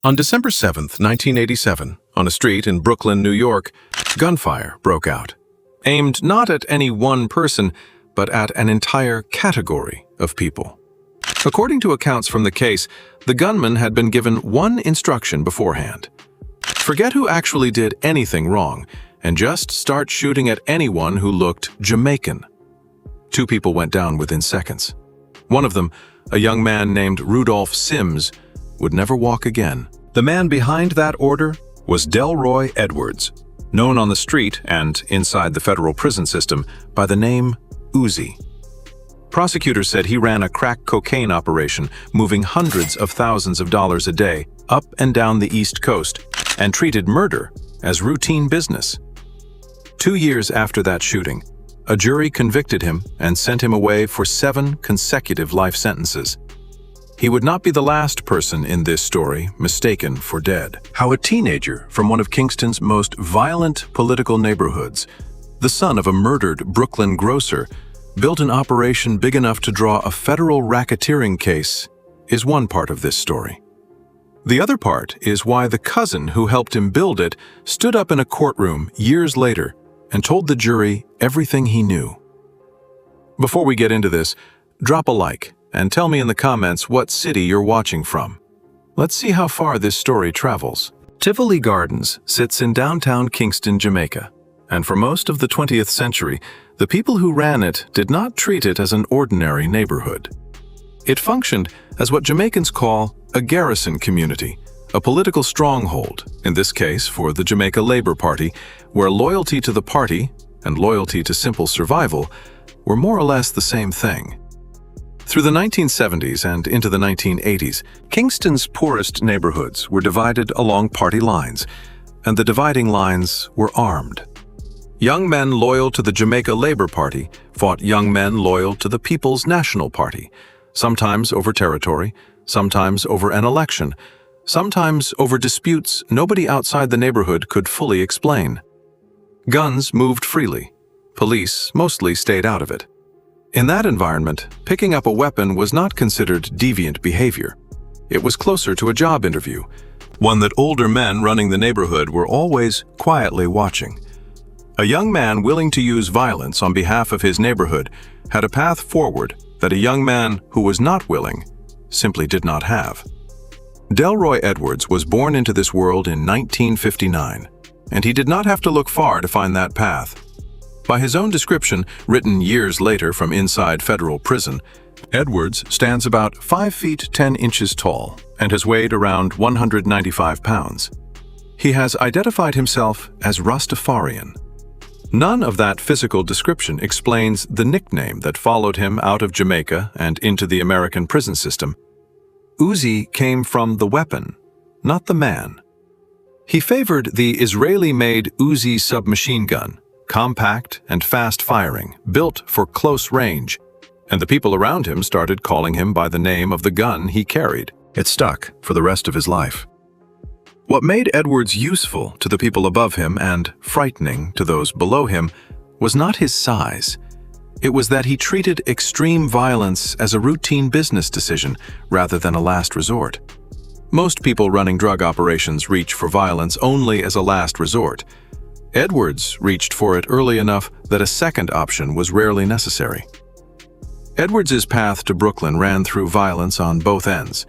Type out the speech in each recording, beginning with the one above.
On December 7th, 1987, on a street in Brooklyn, New York, gunfire broke out, aimed not at any one person, but at an entire category of people. According to accounts from the case, the gunman had been given one instruction beforehand. Forget who actually did anything wrong, and just start shooting at anyone who looked Jamaican. 2 people went down within seconds. One of them, a young man named Rudolph Simms, would never walk again. The man behind that order was Delroy Edwards, known on the street and inside the federal prison system by the name Uzi. Prosecutors said he ran a crack cocaine operation, moving hundreds of thousands of dollars a day up and down the East Coast, and treated murder as routine business. 2 years after that shooting, a jury convicted him and sent him away for 7 consecutive life sentences. He would not be the last person in this story mistaken for dead. How a teenager from one of Kingston's most violent political neighborhoods, the son of a murdered Brooklyn grocer, built an operation big enough to draw a federal racketeering case is one part of this story. The other part is why the cousin who helped him build it stood up in a courtroom years later and told the jury everything he knew. Before we get into this, drop a like and tell me in the comments what city you're watching from. Let's see how far this story travels. Tivoli Gardens sits in downtown Kingston, Jamaica, and for most of the 20th century, the people who ran it did not treat it as an ordinary neighborhood. It functioned as what Jamaicans call a garrison community, a political stronghold, in this case for the Jamaica Labour Party, where loyalty to the party and loyalty to simple survival were more or less the same thing. Through the 1970s and into the 1980s, Kingston's poorest neighborhoods were divided along party lines, and the dividing lines were armed. Young men loyal to the Jamaica Labour Party fought young men loyal to the People's National Party, sometimes over territory, sometimes over an election, sometimes over disputes nobody outside the neighborhood could fully explain. Guns moved freely. Police mostly stayed out of it. In that environment, picking up a weapon was not considered deviant behavior. It was closer to a job interview, one that older men running the neighborhood were always quietly watching. A young man willing to use violence on behalf of his neighborhood had a path forward that a young man who was not willing simply did not have. Delroy Edwards was born into this world in 1959, and he did not have to look far to find that path. By his own description, written years later from inside federal prison, Edwards stands about 5 feet 10 inches tall and has weighed around 195 pounds. He has identified himself as Rastafarian. None of that physical description explains the nickname that followed him out of Jamaica and into the American prison system. Uzi came from the weapon, not the man. He favored the Israeli-made Uzi submachine gun, compact and fast-firing, built for close range, and the people around him started calling him by the name of the gun he carried. It stuck for the rest of his life. What made Edwards useful to the people above him and frightening to those below him was not his size. It was that he treated extreme violence as a routine business decision rather than a last resort. Most people running drug operations reach for violence only as a last resort. Edwards reached for it early enough that a second option was rarely necessary. Edwards's path to Brooklyn ran through violence on both ends.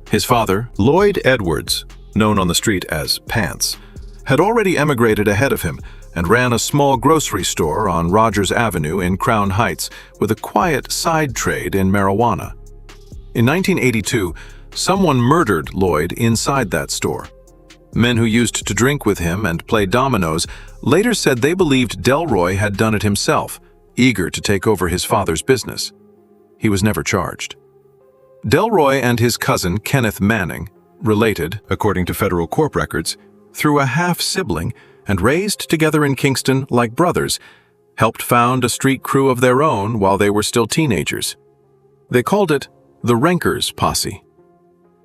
His father, Lled Edwards, known on the street as Pants, had already emigrated ahead of him and ran a small grocery store on Rogers Avenue in Crown Heights with a quiet side trade in marijuana. In 1982, someone murdered Lled inside that store. Men who used to drink with him and play dominoes later said they believed Delroy had done it himself, eager to take over his father's business. He was never charged. Delroy and his cousin Kenneth Manning, related, according to federal court records, through a half-sibling and raised together in Kingston like brothers, helped found a street crew of their own while they were still teenagers. They called it the Renkers Posse.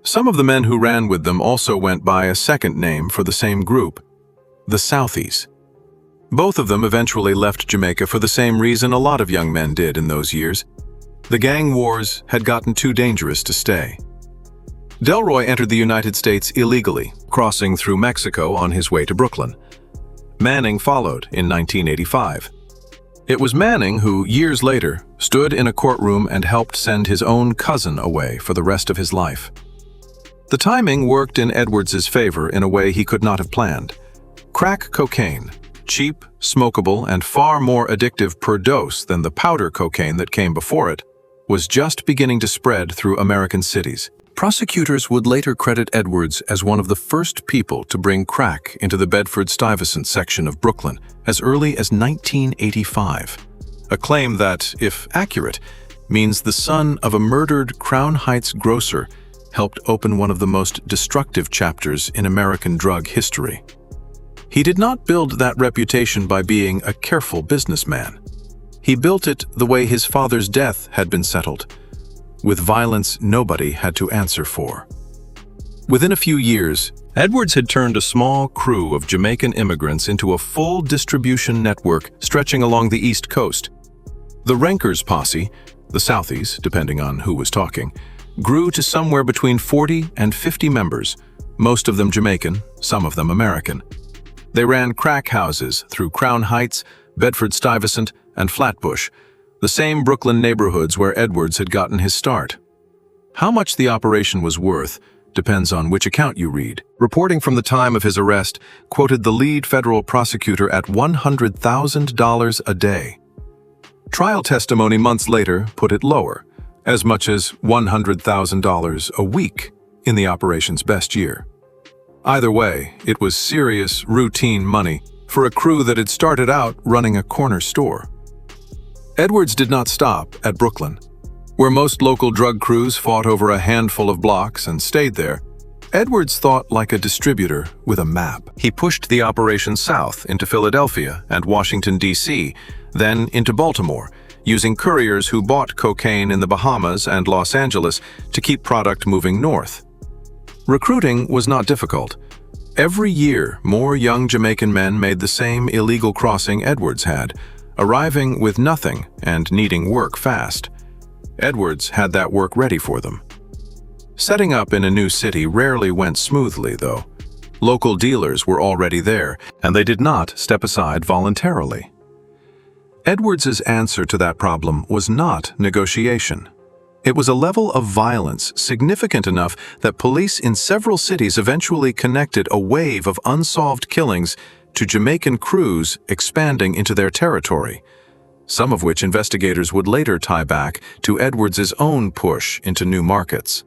Some of the men who ran with them also went by a second name for the same group, the Southies. Both of them eventually left Jamaica for the same reason a lot of young men did in those years. The gang wars had gotten too dangerous to stay. Delroy entered the United States illegally, crossing through Mexico on his way to Brooklyn. Manning followed in 1985. It was Manning who, years later, stood in a courtroom and helped send his own cousin away for the rest of his life. The timing worked in Edwards's favor in a way he could not have planned. Crack cocaine, cheap, smokable, and far more addictive per dose than the powder cocaine that came before it, was just beginning to spread through American cities. Prosecutors would later credit Edwards as one of the first people to bring crack into the Bedford-Stuyvesant section of Brooklyn as early as 1985. A claim that, if accurate, means the son of a murdered Crown Heights grocer helped open one of the most destructive chapters in American drug history. He did not build that reputation by being a careful businessman. He built it the way his father's death had been settled, with violence nobody had to answer for. Within a few years, Edwards had turned a small crew of Jamaican immigrants into a full distribution network stretching along the East Coast. The Renkers Posse, the Southies, depending on who was talking, grew to somewhere between 40 and 50 members, most of them Jamaican, some of them American. They ran crack houses through Crown Heights, Bedford-Stuyvesant, and Flatbush, the same Brooklyn neighborhoods where Edwards had gotten his start. How much the operation was worth depends on which account you read. Reporting from the time of his arrest quoted the lead federal prosecutor at $100,000 a day. Trial testimony months later put it lower, as much as $100,000 a week in the operation's best year. Either way, it was serious, routine money for a crew that had started out running a corner store. Edwards did not stop at Brooklyn. Where most local drug crews fought over a handful of blocks and stayed there, Edwards thought like a distributor with a map. He pushed the operation south into Philadelphia and Washington, D.C., then into Baltimore, using couriers who bought cocaine in the Bahamas and Los Angeles to keep product moving north. Recruiting was not difficult. Every year, more young Jamaican men made the same illegal crossing Edwards had, arriving with nothing and needing work fast. Edwards had that work ready for them. Setting up in a new city rarely went smoothly, though. Local dealers were already there, and they did not step aside voluntarily. Edwards's answer to that problem was not negotiation. It was a level of violence significant enough that police in several cities eventually connected a wave of unsolved killings to Jamaican crews expanding into their territory, some of which investigators would later tie back to Edwards's own push into new markets.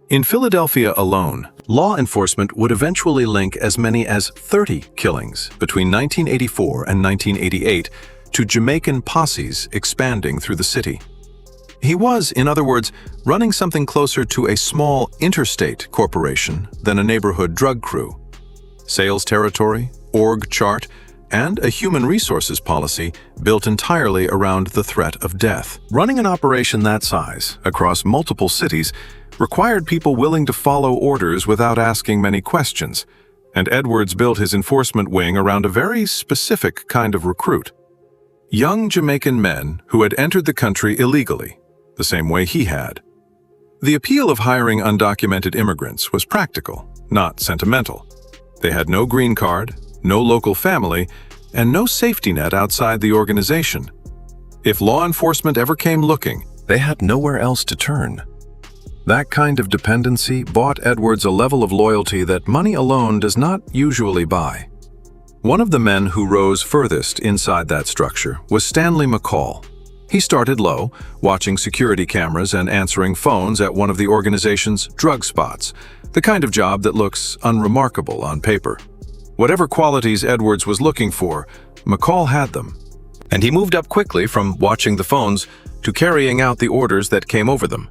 In Philadelphia alone, law enforcement would eventually link as many as 30 killings between 1984 and 1988 to Jamaican posses expanding through the city. He was, in other words, running something closer to a small interstate corporation than a neighborhood drug crew. Sales territory, org chart, and a human resources policy built entirely around the threat of death. Running an operation that size across multiple cities required people willing to follow orders without asking many questions, and Edwards built his enforcement wing around a very specific kind of recruit. Young Jamaican men who had entered the country illegally, the same way he had. The appeal of hiring undocumented immigrants was practical, not sentimental. They had no green card, no local family, and no safety net outside the organization. If law enforcement ever came looking, they had nowhere else to turn. That kind of dependency bought Edwards a level of loyalty that money alone does not usually buy. One of the men who rose furthest inside that structure was Stanley McCall. He started low, watching security cameras and answering phones at one of the organization's drug spots, the kind of job that looks unremarkable on paper. Whatever qualities Edwards was looking for, McCall had them. And he moved up quickly from watching the phones to carrying out the orders that came over them.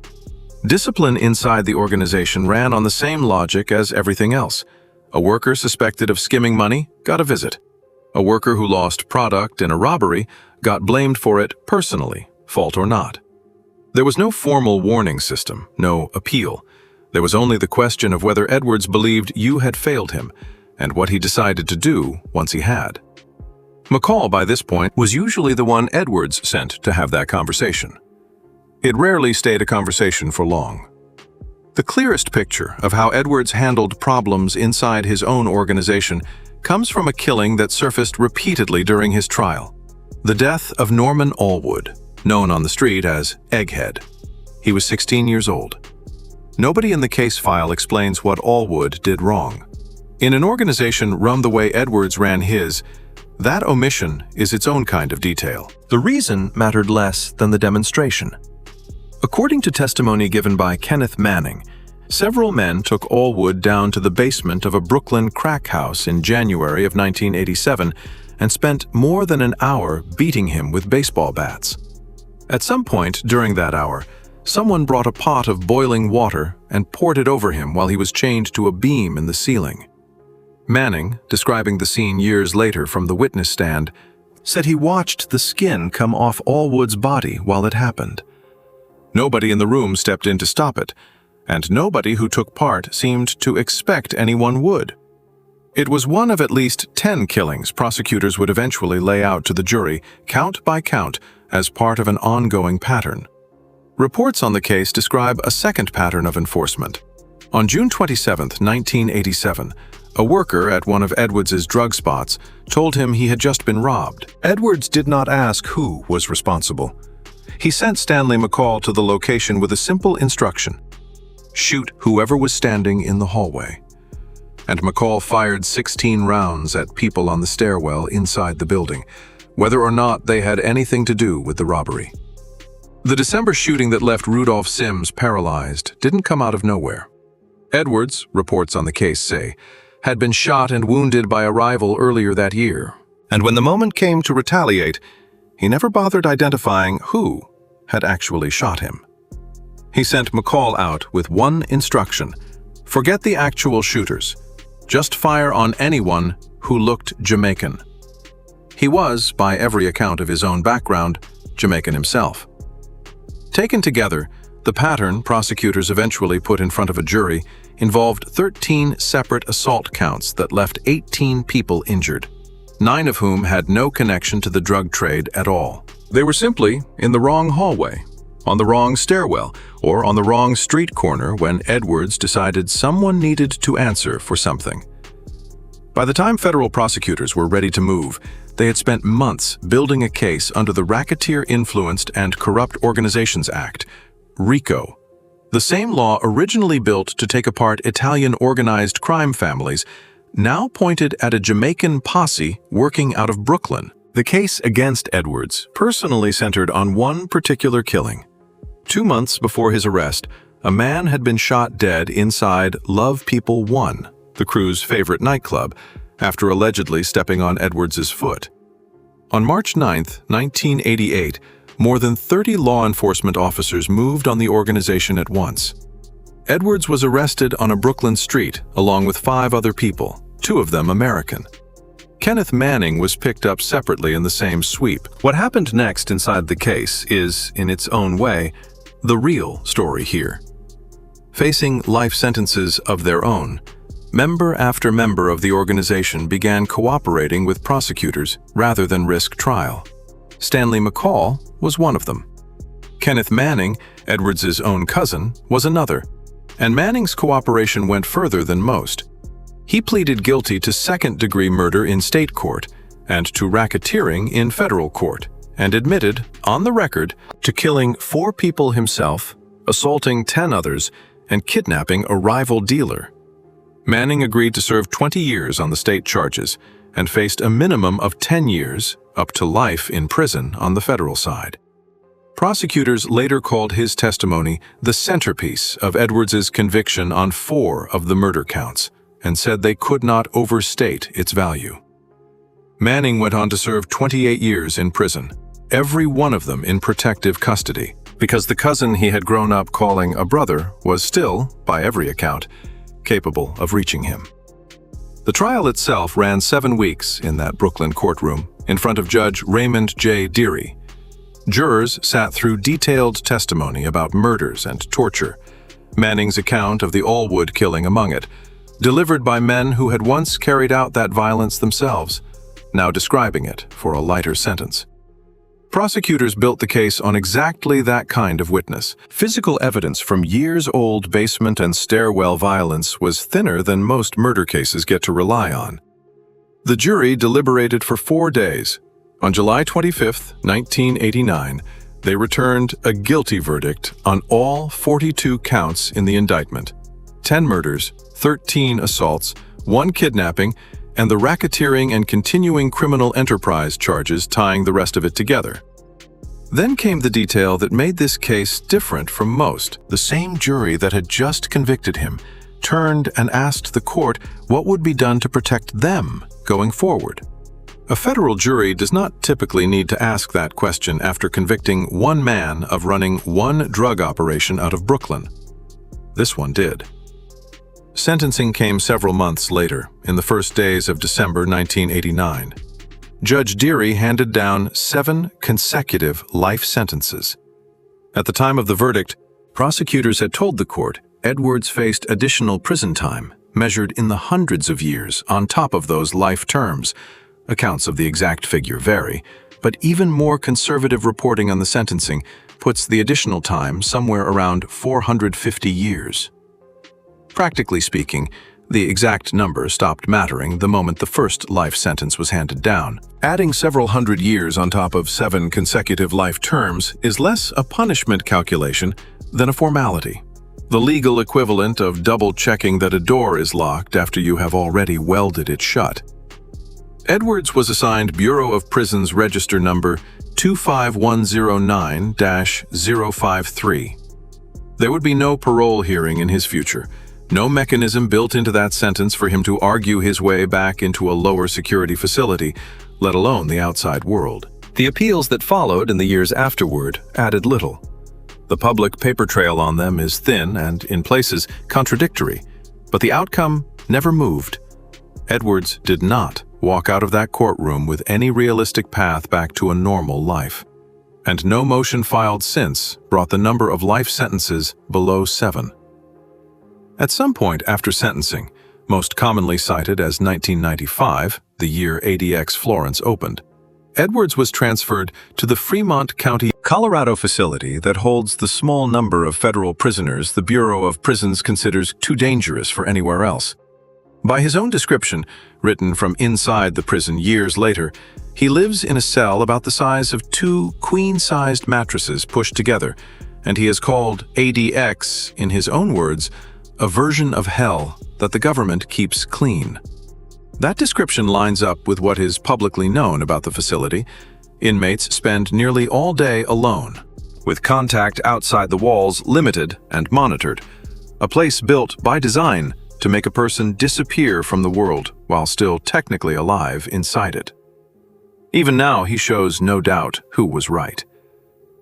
Discipline inside the organization ran on the same logic as everything else. A worker suspected of skimming money got a visit. A worker who lost product in a robbery got blamed for it personally, fault or not. There was no formal warning system, no appeal. There was only the question of whether Edwards believed you had failed him, and what he decided to do once he had. McCall, by this point, was usually the one Edwards sent to have that conversation. It rarely stayed a conversation for long. The clearest picture of how Edwards handled problems inside his own organization comes from a killing that surfaced repeatedly during his trial. The death of Norman Allwood, known on the street as Egghead. He was 16 years old. Nobody in the case file explains what Allwood did wrong. In an organization run the way Edwards ran his, that omission is its own kind of detail. The reason mattered less than the demonstration. According to testimony given by Kenneth Manning, several men took Allwood down to the basement of a Brooklyn crack house in January of 1987 and spent more than an hour beating him with baseball bats. At some point during that hour, someone brought a pot of boiling water and poured it over him while he was chained to a beam in the ceiling. Manning, describing the scene years later from the witness stand, said he watched the skin come off Allwood's body while it happened. Nobody in the room stepped in to stop it, and nobody who took part seemed to expect anyone would. It was one of at least 10 killings prosecutors would eventually lay out to the jury, count by count, as part of an ongoing pattern. Reports on the case describe a second pattern of enforcement. On June 27, 1987, a worker at one of Edwards's drug spots told him he had just been robbed. Edwards did not ask who was responsible. He sent Stanley McCall to the location with a simple instruction: shoot whoever was standing in the hallway. And McCall fired 16 rounds at people on the stairwell inside the building, whether or not they had anything to do with the robbery. The December shooting that left Rudolph Simms paralyzed didn't come out of nowhere. Edwards, reports on the case say, had been shot and wounded by a rival earlier that year, and when the moment came to retaliate, he never bothered identifying who had actually shot him. He sent McCall out with one instruction: forget the actual shooters. Just fire on anyone who looked Jamaican. He was, by every account of his own background, Jamaican himself. Taken together, the pattern prosecutors eventually put in front of a jury involved 13 separate assault counts that left 18 people injured, 9 of whom had no connection to the drug trade at all. They were simply in the wrong hallway, on the wrong stairwell, or on the wrong street corner when Edwards decided someone needed to answer for something. By the time federal prosecutors were ready to move, they had spent months building a case under the Racketeer-Influenced and Corrupt Organizations Act, RICO. The same law originally built to take apart Italian organized crime families now pointed at a Jamaican posse working out of Brooklyn. The case against Edwards personally centered on one particular killing. 2 months before his arrest, a man had been shot dead inside Love People 1, the crew's favorite nightclub, after allegedly stepping on Edwards's foot. On March 9, 1988, more than 30 law enforcement officers moved on the organization at once. Edwards was arrested on a Brooklyn street along with 5 other people, 2 of them American. Kenneth Manning was picked up separately in the same sweep. What happened next inside the case is, in its own way, the real story here. Facing life sentences of their own, member after member of the organization began cooperating with prosecutors rather than risk trial. Stanley McCall was one of them. Kenneth Manning, Edwards's own cousin, was another, and Manning's cooperation went further than most. He pleaded guilty to second-degree murder in state court and to racketeering in federal court, and admitted, on the record, to killing 4 people himself, assaulting 10 others, and kidnapping a rival dealer. Manning agreed to serve 20 years on the state charges and faced a minimum of 10 years, up to life in prison on the federal side. Prosecutors later called his testimony the centerpiece of Edwards's conviction on 4 of the murder counts, and said they could not overstate its value. Manning went on to serve 28 years in prison, every one of them in protective custody, because the cousin he had grown up calling a brother was still, by every account, capable of reaching him. The trial itself ran 7 weeks in that Brooklyn courtroom in front of Judge Raymond J. Deary. Jurors sat through detailed testimony about murders and torture, Manning's account of the Allwood killing among it, delivered by men who had once carried out that violence themselves, now describing it for a lighter sentence. Prosecutors built the case on exactly that kind of witness. Physical evidence from years-old basement and stairwell violence was thinner than most murder cases get to rely on. The jury deliberated for 4 days. On July 25, 1989, they returned a guilty verdict on all 42 counts in the indictment: 10 murders, 13 assaults, 1 kidnapping, and the racketeering and continuing criminal enterprise charges tying the rest of it together. Then came the detail that made this case different from most. The same jury that had just convicted him turned and asked the court what would be done to protect them going forward. A federal jury does not typically need to ask that question after convicting one man of running one drug operation out of Brooklyn. This one did. Sentencing came several months later, in the first days of December 1989. Judge Deary handed down 7 consecutive life sentences. At the time of the verdict, prosecutors had told the court Edwards faced additional prison time, measured in the hundreds of years on top of those life terms. Accounts of the exact figure vary, but even more conservative reporting on the sentencing puts the additional time somewhere around 450 years. Practically speaking, the exact number stopped mattering the moment the first life sentence was handed down. Adding several hundred years on top of 7 consecutive life terms is less a punishment calculation than a formality, the legal equivalent of double-checking that a door is locked after you have already welded it shut. Edwards was assigned Bureau of Prisons Register Number 25109-053. There would be no parole hearing in his future, no mechanism built into that sentence for him to argue his way back into a lower security facility, let alone the outside world. The appeals that followed in the years afterward added little. The public paper trail on them is thin and, in places, contradictory, but the outcome never moved. Edwards did not walk out of that courtroom with any realistic path back to a normal life, and no motion filed since brought the number of life sentences below 7. At some point after sentencing, most commonly cited as 1995, the year ADX Florence opened, Edwards was transferred to the Fremont County, Colorado facility that holds the small number of federal prisoners the Bureau of Prisons considers too dangerous for anywhere else. By his own description, written from inside the prison years later, he lives in a cell about the size of 2 queen-sized mattresses pushed together, and he has called ADX, in his own words, a version of hell that the government keeps clean. That description lines up with what is publicly known about the facility. Inmates spend nearly all day alone, with contact outside the walls limited and monitored, a place built by design to make a person disappear from the world while still technically alive inside it. Even now, he shows no doubt who was right.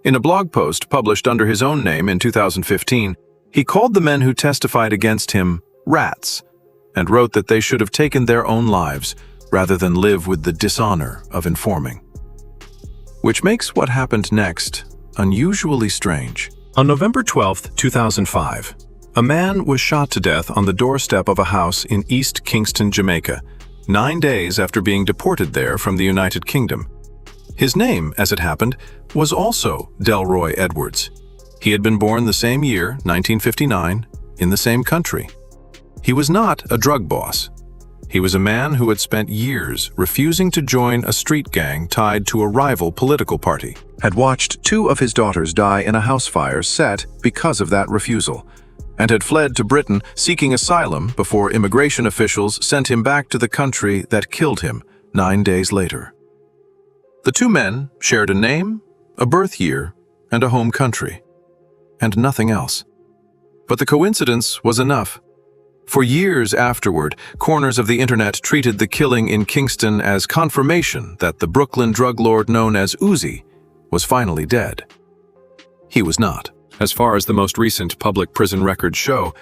In a blog post published under his own name in 2015, he called the men who testified against him rats, and wrote that they should have taken their own lives rather than live with the dishonor of informing. Which makes what happened next unusually strange. On November 12, 2005, a man was shot to death on the doorstep of a house in East Kingston, Jamaica, 9 days after being deported there from the United Kingdom. His name, as it happened, was also Delroy Edwards. He had been born the same year, 1959, in the same country. He was not a drug boss. He was a man who had spent years refusing to join a street gang tied to a rival political party, had watched 2 of his daughters die in a house fire set because of that refusal, and had fled to Britain seeking asylum before immigration officials sent him back to the country that killed him 9 days later. The 2 men shared a name, a birth year, and a home country, and nothing else. But the coincidence was enough. For years afterward, corners of the internet treated the killing in Kingston as confirmation that the Brooklyn drug lord known as Uzi was finally dead. He was not. As far as the most recent public prison records show,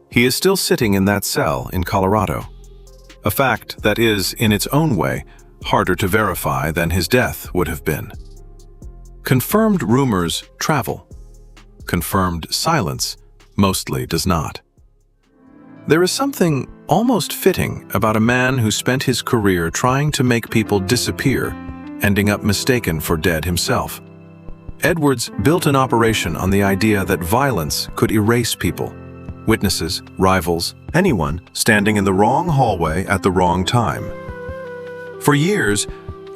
he is still sitting in that cell in Colorado. A fact that is, in its own way, harder to verify than his death would have been. Confirmed rumors travel. Confirmed silence mostly does not. There is something almost fitting about a man who spent his career trying to make people disappear, ending up mistaken for dead himself. Edwards built an operation on the idea that violence could erase people, witnesses, rivals, anyone standing in the wrong hallway at the wrong time. For years,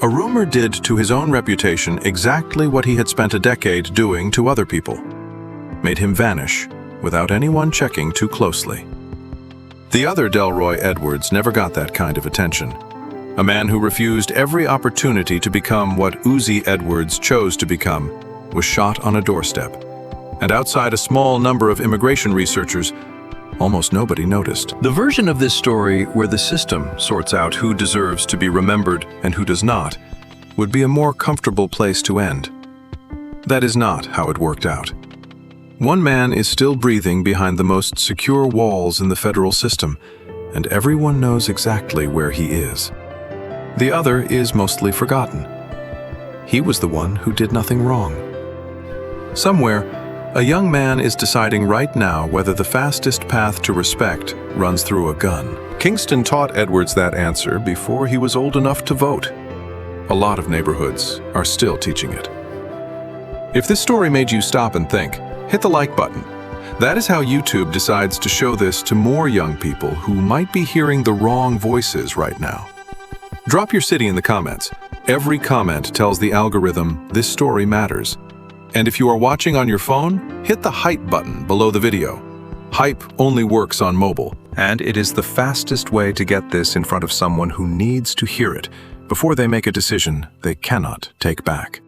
a rumor did to his own reputation exactly what he had spent a decade doing to other people. Made him vanish without anyone checking too closely. The other Delroy Edwards never got that kind of attention. A man who refused every opportunity to become what Uzi Edwards chose to become was shot on a doorstep. And outside a small number of immigration researchers, almost nobody noticed. The version of this story where the system sorts out who deserves to be remembered and who does not would be a more comfortable place to end. That is not how it worked out. One man is still breathing behind the most secure walls in the federal system, and everyone knows exactly where he is. The other is mostly forgotten. He was the one who did nothing wrong. Somewhere, a young man is deciding right now whether the fastest path to respect runs through a gun. Kingston taught Edwards that answer before he was old enough to vote. A lot of neighborhoods are still teaching it. If this story made you stop and think, hit the like button. That is how YouTube decides to show this to more young people who might be hearing the wrong voices right now. Drop your city in the comments. Every comment tells the algorithm this story matters. And if you are watching on your phone, hit the hype button below the video. Hype only works on mobile, and it is the fastest way to get this in front of someone who needs to hear it before they make a decision they cannot take back.